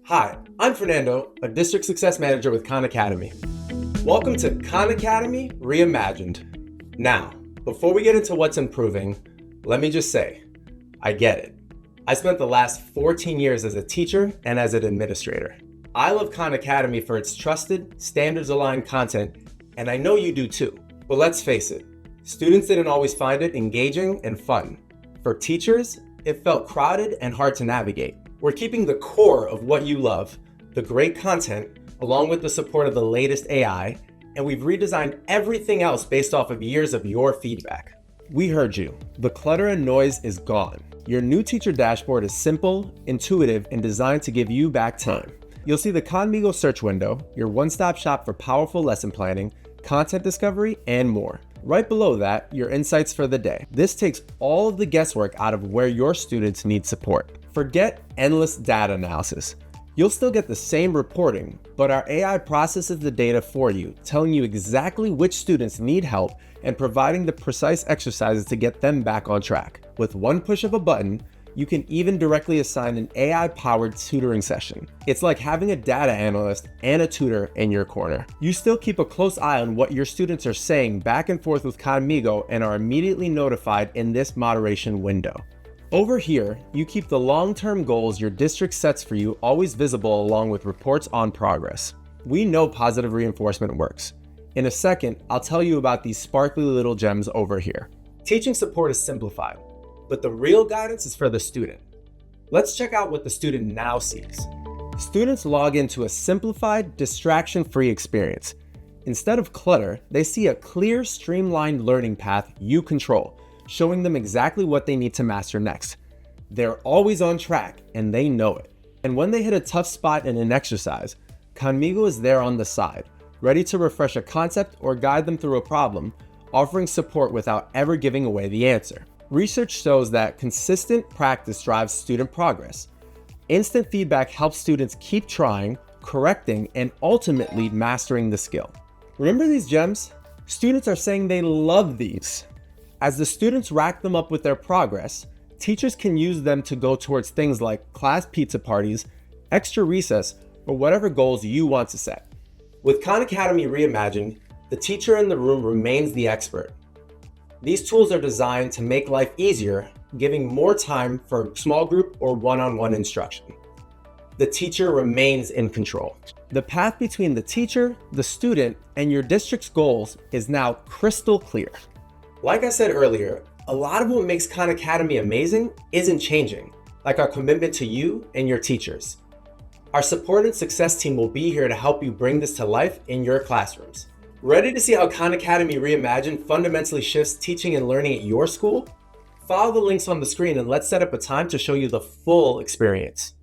Hi, I'm Fernando, a District Success Manager with Khan Academy. Welcome to Khan Academy Reimagined. Now, before we get into what's improving, let me just say, I get it. I spent the last 14 years as a teacher and as an administrator. I love Khan Academy for its trusted, standards-aligned content, and I know you do too. But let's face it, students didn't always find it engaging and fun. For teachers, it felt crowded and hard to navigate. We're keeping the core of what you love, the great content, along with the support of the latest AI, and we've redesigned everything else based off of years of your feedback. We heard you. The clutter and noise is gone. Your new teacher dashboard is simple, intuitive, and designed to give you back time. You'll see the Khanmigo search window, your one-stop shop for powerful lesson planning, content discovery, and more. Right below that, your insights for the day. This takes all of the guesswork out of where your students need support. Forget endless data analysis. You'll still get the same reporting, but our AI processes the data for you, telling you exactly which students need help and providing the precise exercises to get them back on track. With one push of a button, you can even directly assign an AI-powered tutoring session. It's like having a data analyst and a tutor in your corner. You still keep a close eye on what your students are saying back and forth with Khanmigo and are immediately notified in this moderation window. Over here, you keep the long-term goals your district sets for you always visible along with reports on progress. We know positive reinforcement works. In a second, I'll tell you about these sparkly little gems over here. Teaching support is simplified, but the real guidance is for the student. Let's check out what the student now sees. Students log into a simplified, distraction-free experience. Instead of clutter, they see a clear, streamlined learning path you control, showing them exactly what they need to master next. They're always on track, and they know it. And when they hit a tough spot in an exercise, Khanmigo is there on the side, ready to refresh a concept or guide them through a problem, offering support without ever giving away the answer. Research shows that consistent practice drives student progress. Instant feedback helps students keep trying, correcting, and ultimately mastering the skill. Remember these gems? Students are saying they love these. As the students rack them up with their progress, teachers can use them to go towards things like class pizza parties, extra recess, or whatever goals you want to set. With Khan Academy Reimagined, the teacher in the room remains the expert. These tools are designed to make life easier, giving more time for small group or one-on-one instruction. The teacher remains in control. The path between the teacher, the student, and your district's goals is now crystal clear. Like I said earlier, a lot of what makes Khan Academy amazing isn't changing, like our commitment to you and your teachers. Our support and success team will be here to help you bring this to life in your classrooms. Ready to see how Khan Academy Reimagined fundamentally shifts teaching and learning at your school? Follow the links on the screen and let's set up a time to show you the full experience.